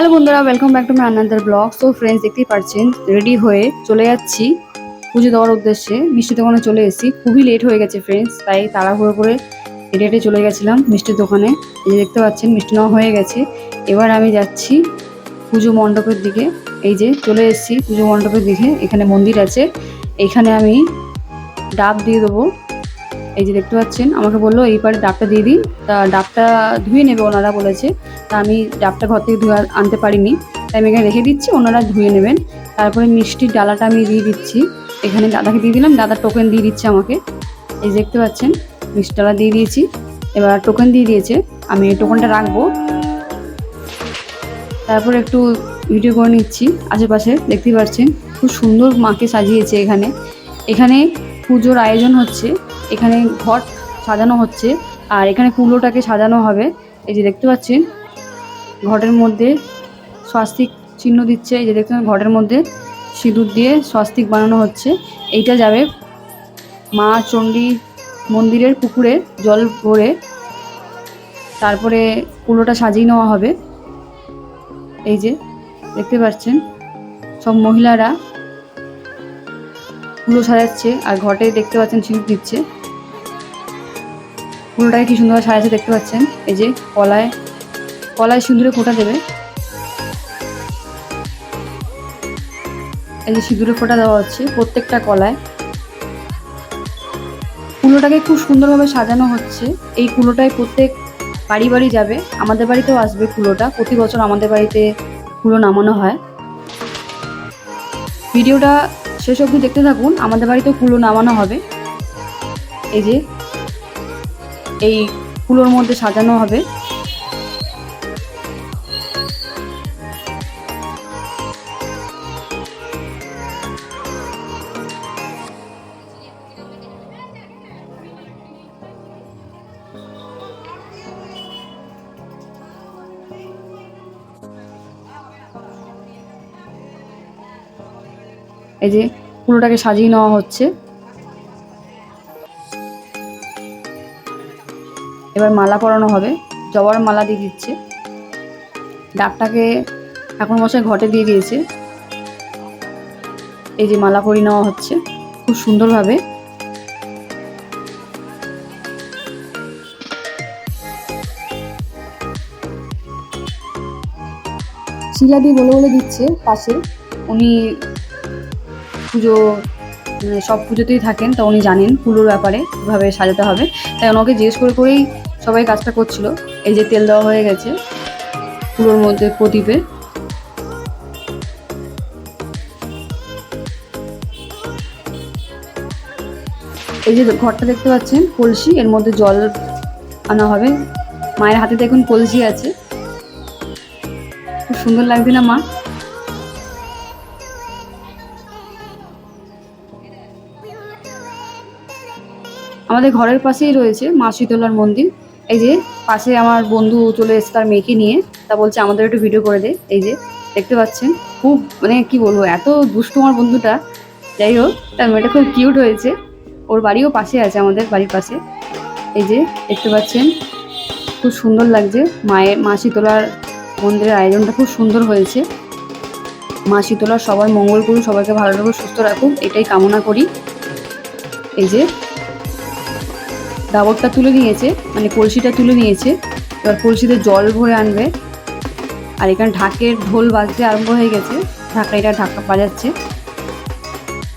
Hello বন্ধুরা, welcome back to my another blog. So friends, দেখতেই পাচ্ছেন রেডি হয়ে চলে যাচ্ছি পুজো দেওয়ার উদ্দেশ্যে। মিষ্টির দোকানে চলে এসেছি, খুবই লেট হয়ে গেছে ফ্রেন্ডস, তাই তাড়াহুড়ো করে হেঁটে হেঁটে চলে গেছিলাম মিষ্টির দোকানে। এই যে দেখতে পাচ্ছেন মিষ্টি নেওয়া হয়ে গেছে। এবার আমি যাচ্ছি পুজো মণ্ডপের দিকে। এই যে চলে এসেছি পুজো মণ্ডপের দিকে, এখানে মন্দির আছে, এখানে আমি ডাব দিয়ে দেবো। এই যে দেখতে পাচ্ছেন আমাকে বললো এই পারে ডাবটা দিয়ে দিন, তা ডাবটা ধুয়ে নেবে ওনারা বলেছে। তা আমি ডাবটা ঘর থেকে ধুয়ে আনতে পারিনি, তাই আমি এখানে রেখে দিচ্ছি, ওনারা ধুয়ে নেবেন। তারপরে মিষ্টির ডালাটা আমি দিয়ে দিচ্ছি, এখানে দাদাকে দিয়ে দিলাম, দাদা টোকেন দিয়ে দিচ্ছে আমাকে। এই দেখতে পাচ্ছেন মিষ্টি ডালা দিয়ে দিয়েছি, এবার টোকেন দিয়ে দিয়েছে, আমি টোকেনটা রাখবো। তারপরে একটু ভিডিও করে নিচ্ছি আশেপাশে। দেখতেই পাচ্ছেন খুব সুন্দর মাকে সাজিয়েছে এখানে। এখানে পুজোর আয়োজন হচ্ছে, এখানে ঘট সাজানো হচ্ছে, আর এখানে কুলোটাকে সাজানো হবে। এই যে দেখতে পাচ্ছেন ঘটের মধ্যে স্বস্তিক চিহ্ন দিচ্ছে। এই যে দেখতে পাচ্ছেন ঘটের মধ্যে সিঁদুর দিয়ে স্বস্তিক বানানো হচ্ছে। এইটা যাবে মা চণ্ডী মন্দিরের পুকুরে জল ভরে, তারপরে কুলোটা সাজিয়ে নেওয়া হবে। এই যে দেখতে পাচ্ছেন সব মহিলারা কুলো সাজাচ্ছে, আর ঘটে দেখতে পাচ্ছেন সিঁদুর দিচ্ছে। কুলোটাকে কি সুন্দর সাজাচ্ছে দেখতে পাচ্ছেন। এই যে কলায় সিঁদুরে ফোঁটা দেবে। এই যে সিঁদুরে ফোঁটা দেওয়া হচ্ছে প্রত্যেকটা কলায়। কুলোটাকে খুব সুন্দরভাবে সাজানো হচ্ছে। এই কুলোটায় প্রত্যেক বাড়ি বাড়ি যাবে, আমাদের বাড়িতেও আসবে কুলোটা। প্রতি বছর আমাদের বাড়িতে কুলো নামানো হয়। ভিডিওটা শেষ অবধি দেখতে থাকুন, আমাদের বাড়িতেও কুলো নামানো হবে। এই যে এই কুলোর মধ্যে সাজানো হবে। এই যে কুলোটাকে সাজিয়ে নেওয়া হচ্ছে। এবার মালা পরানো হবে, জবার মালা দিয়ে দিচ্ছে। ডাবটাকে ঠাকুর মশাই ঘটে দিয়ে দিয়েছে। এই যে মালা পরিয়ে নেওয়া হচ্ছে খুব সুন্দরভাবে। শিলাদি বলে বলে দিচ্ছে পাশে, উনি পুজো সব পুজোতেই থাকেন, তা উনি জানেন কুলোর ব্যাপারে কীভাবে সাজাতে হবে, তাই ওনাকে জিজ্ঞেস করে করেই সবাই কাজটা করছিল। এই যে তেল দেওয়া হয়ে গেছে কুলোর মধ্যে প্রদীপে। এই যে ঘরটা দেখতে পাচ্ছেন কলসি, এর মধ্যে জল আনা হবে। মায়ের হাতে দেখুন কলসি আছে, খুব সুন্দর লাগছে না মা? আমাদের ঘরের পাশেই রয়েছে মা শীতলার মন্দির। এই যে পাশে আমার বন্ধু চলে এসেছে তার মেয়েকে নিয়ে, তা বলছে আমাদের একটু ভিডিও করে দে। এই যে দেখতে পাচ্ছেন খুব মানে কি বলবো, এত দুষ্টু আমার বন্ধুটা। যাই হোক, তার মেয়েটা খুব কিউট হয়েছে। ওর বাড়িও পাশে আছে, আমাদের বাড়ির পাশে। এই যে দেখতে পাচ্ছেন খুব সুন্দর লাগছে। মা শীতলার মন্দিরের আয়োজনটা খুব সুন্দর হয়েছে। মা শীতলার সবার মঙ্গল করুক, সবাইকে ভালো রাখুক, সুস্থ রাখুক, এটাই কামনা করি। এই যে দাবরটা তুলে নিয়েছে, মানে কলসিটা তুলে নিয়েছে, এবার কলসিতে জল ভরে আনবে। আর এখানে ঢাকের ঢোল বাজতে আরম্ভ হয়ে গেছে, এটা ঢাকা বাজাচ্ছে,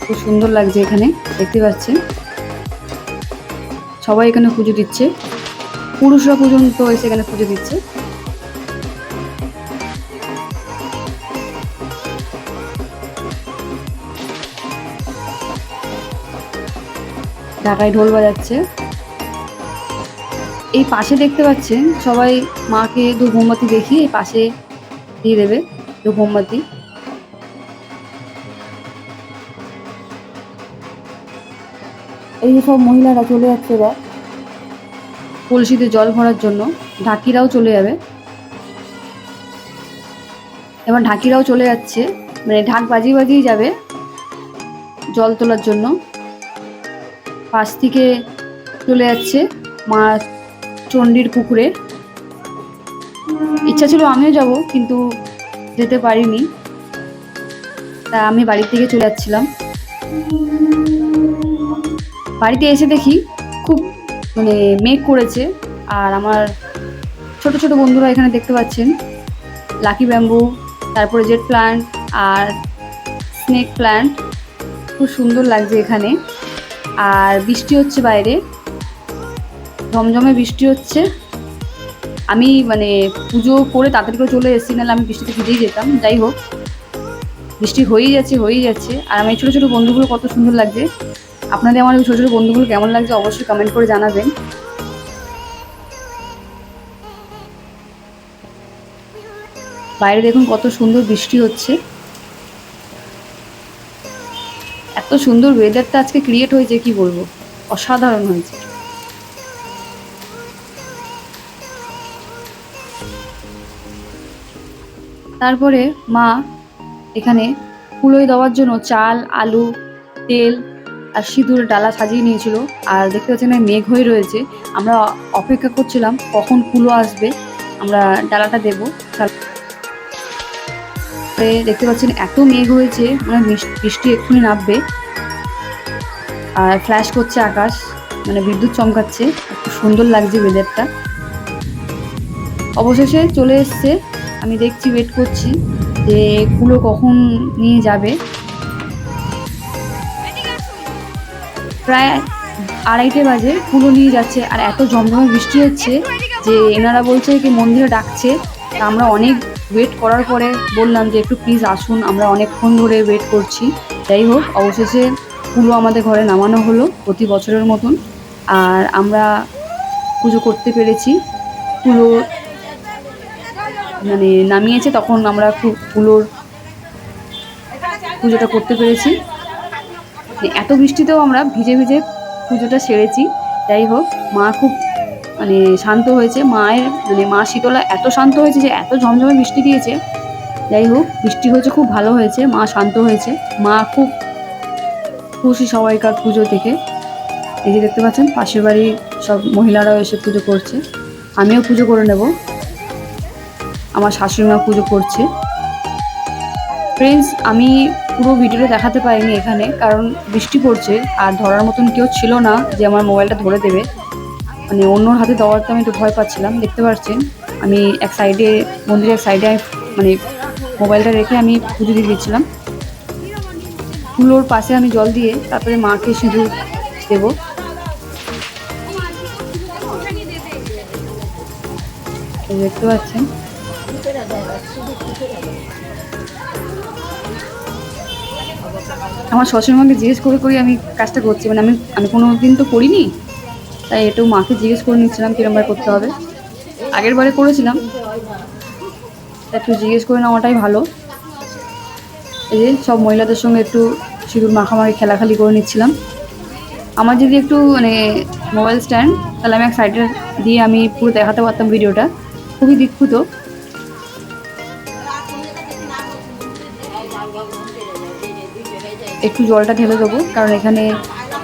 খুব সুন্দর লাগছে। এখানে দেখতে পাচ্ছেন সবাই এখানে পুজো দিচ্ছে, পুরুষরা পর্যন্ত এসে এখানে পুজো দিচ্ছে। ঢাকায় ঢোল বাজাচ্ছে। এই পাশে দেখতে পাচ্ছেন সবাই মাকে ধূপ মোমবাতি দেখিয়ে এই পাশে দিয়ে দেবে ধূপ মোমবাতি। এই যে সব মহিলারা চলে যাচ্ছে এবার কলসিতে জল ভরার জন্য। ঢাকিরাও চলে যাবে, এবার ঢাকিরাও চলে যাচ্ছে, মানে ঢাক বাজিয়ে বাজিয়ে যাবে জল তোলার জন্য। পাশ থেকে চলে যাচ্ছে মা চণ্ডীর পুকুরে। ইচ্ছা ছিল আমিও যাব, কিন্তু যেতে পারিনি, তা আমি বাড়ি থেকে চলে যাচ্ছিলাম। বাড়িতে এসে দেখি খুব মানে মেঘ করেছে। আর আমার ছোট ছোট বন্ধুরা এখানে দেখতে পাচ্ছেন, লাকি ব্যাম্বু, তারপরে জেট প্ল্যান্ট আর স্নেক প্ল্যান্ট, খুব সুন্দর লাগছে এখানে। আর বৃষ্টি হচ্ছে বাইরে, ঝমঝমে বৃষ্টি হচ্ছে। আমি মানে পুজো করে তাড়াতাড়ি করে চলে এসেছি, নাহলে আমি বৃষ্টিতে ভিজেই যেতাম। যাই হোক, বৃষ্টি হয়েই যাচ্ছে। আর আমার ছোটো ছোটো বন্ধুগুলো কত সুন্দর লাগছে। আপনাদের আমার ওই ছোটো ছোটো বন্ধুগুলো কেমন লাগছে অবশ্যই কমেন্ট করে জানাবেন। বাইরে দেখুন কত সুন্দর বৃষ্টি হচ্ছে। এত সুন্দর ওয়েদারটা আজকে ক্রিয়েট হয়েছে, কি বলবো, অসাধারণ হয়েছে। তারপরে মা এখানে কুলোয় দেওয়ার জন্য চাল, আলু, তেল আর সিঁদুরের ডালা সাজিয়ে নিয়েছিল। আর দেখতে পাচ্ছেন মেঘ হয়ে রয়েছে, আমরা অপেক্ষা করছিলাম কখন কুলো আসবে, আমরা ডালাটা দেবো। দেখতে পাচ্ছেন এত মেঘ হয়েছে, মানে বৃষ্টি এক্ষুনি নামবে। আর ফ্ল্যাশ করছে আকাশ, মানে বিদ্যুৎ চমকাচ্ছে, খুব সুন্দর লাগছে ওয়েদারটা। অবশেষে চলে এসছে, আমি দেখছি, ওয়েট করছি যে কুলো কখন নিয়ে যাবে। প্রায় 2:30 বাজে কুলো নিয়ে যাচ্ছে। আর এত ঝমঝমে বৃষ্টি হচ্ছে যে এনারা বলছে কি মন্দিরে ডাকছে। তা আমরা অনেক ওয়েট করার পরে বললাম যে একটু প্লিজ আসুন, আমরা অনেকক্ষণ ধরে ওয়েট করছি। যাই হোক, অবশেষে কুলো আমাদের ঘরে নামানো হলো প্রতি বছরের মতন। আর আমরা পুজো করতে পেরেছি। কুলো মানে নামিয়েছে, তখন আমরা কুলোর পুজোটা করতে পেরেছি। এত বৃষ্টিতেও আমরা ভিজে ভিজে পুজোটা সেরেছি। যাই হোক, মা খুব মানে শান্ত হয়েছে। মায়ের মানে মা শীতলা এত শান্ত হয়েছে যে এত ঝমঝমে বৃষ্টি দিয়েছে। যাই হোক, বৃষ্টি হয়েছে, খুব ভালো হয়েছে, মা শান্ত হয়েছে। মা খুব খুশি সবাইকার পুজো থেকে। এই যে দেখতে পাচ্ছেন পাশের বাড়ির সব মহিলারাও এসে পুজো করছে, আমিও পুজো করে নেব। আমার শাশুড়ি মা পুজো করছে। ফ্রেন্ডস, আমি পুরো ভিডিওটা দেখাতে পারিনি এখানে, কারণ বৃষ্টি পড়ছে আর ধরার মতন কেউ ছিল না যে আমার মোবাইলটা ধরে দেবে। মানে অন্যর হাতে দেওয়ার তো আমি একটু ভয় পাচ্ছিলাম। দেখতে পাচ্ছেন আমি এক সাইডে, মন্দিরের এক সাইডে মানে মোবাইলটা রেখে আমি পুজো দিয়ে দিচ্ছিলাম। কুলোর পাশে আমি জল দিয়ে তারপরে মাকে সিঁদুর দেবো। দেখতে পাচ্ছেন আমার শ্বশুরমাকে জিজ্ঞেস করে করে আমি কাজটা করছি, মানে আমি কোনো দিন তো করিনি, তাই একটু মাকে জিজ্ঞেস করে নিচ্ছিলাম কিরমভাবে করতে হবে। আগের বারে করেছিলাম, একটু জিজ্ঞেস করে নেওয়াটাই ভালো। এই যে সব মহিলাদের সঙ্গে একটু সিঁদুর মাখামাখি খেলাখালি করে নিচ্ছিলাম। আমার যদি একটু মানে মোবাইল স্ট্যান্ড, তাহলে আমি এক সাইডে দিয়ে আমি পুরো দেখাতে পারতাম ভিডিওটা। খুবই দুঃখিত। একটু জলটা ঢেলে দেবো, কারণ এখানে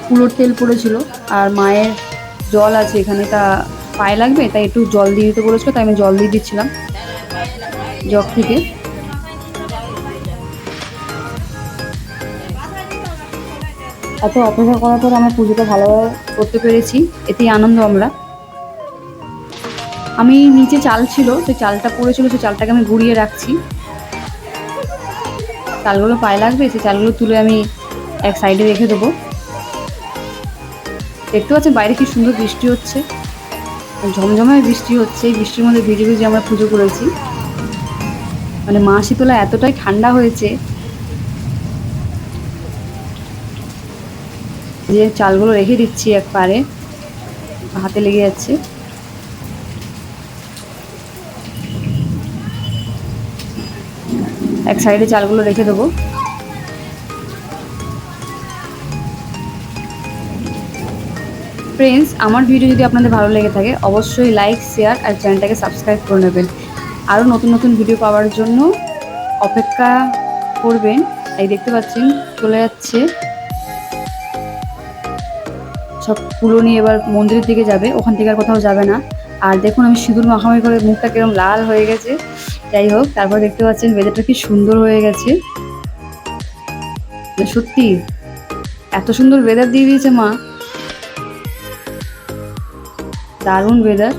কুলোর তেল পড়েছিল আর মায়ের জল আছে এখানে, তা পায়ে লাগবে, তাই একটু জল দিয়ে দিতে বলেছিল, তাই আমি জল দিয়ে দিচ্ছিলাম জগ থেকে। এত অপেক্ষা করার পর আমরা পুজোটা ভালোভাবে করতে পেরেছি, এতেই আনন্দ আমরা। আমি নিচে চাল ছিল, সেই চালটা পড়েছিল, সেই চালটাকে আমি গুঁড়িয়ে রাখছি। চালগুলো পায়ে লাগবে, সেই চালগুলো তুলে আমি এক সাইডে রেখে দেবো। দেখতে পাচ্ছেন বাইরে কি সুন্দর বৃষ্টি হচ্ছে, ঝমঝমে বৃষ্টি হচ্ছে। এই বৃষ্টির মধ্যে ভিজে ভিজে আমরা পুজো করেছি। মানে মা শীতলা এতটাই ঠান্ডা হয়েছে যে চালগুলো রেখে দিচ্ছি এক পারে, হাতে লেগে যাচ্ছে। এক সাইডে চালগুলো রেখে দেবো। ফ্রেন্ডস, আমার ভিডিও যদি আপনাদের ভালো লেগে থাকে অবশ্যই লাইক, শেয়ার আর চ্যানেলটাকে সাবস্ক্রাইব করে নেবেন। আরও নতুন নতুন ভিডিও পাওয়ার জন্য অপেক্ষা করবেন। এই দেখতে পাচ্ছেন চলে যাচ্ছে, সব ফুলো নিয়ে এবার মন্দিরের দিকে যাবে, ওখান থেকে আর কোথাও যাবে না। আর দেখুন আমি সিঁদুর মাখামাখি করে মুখটা কিরম লাল হয়ে গেছে, যাই হোক, তারপর দেখতে পাচ্ছেন ওয়েদারটা কি সুন্দর হয়ে গেছে। সত্যি এত সুন্দর ওয়েদার দিয়ে দিয়েছে মা, দারুণ ওয়েদার।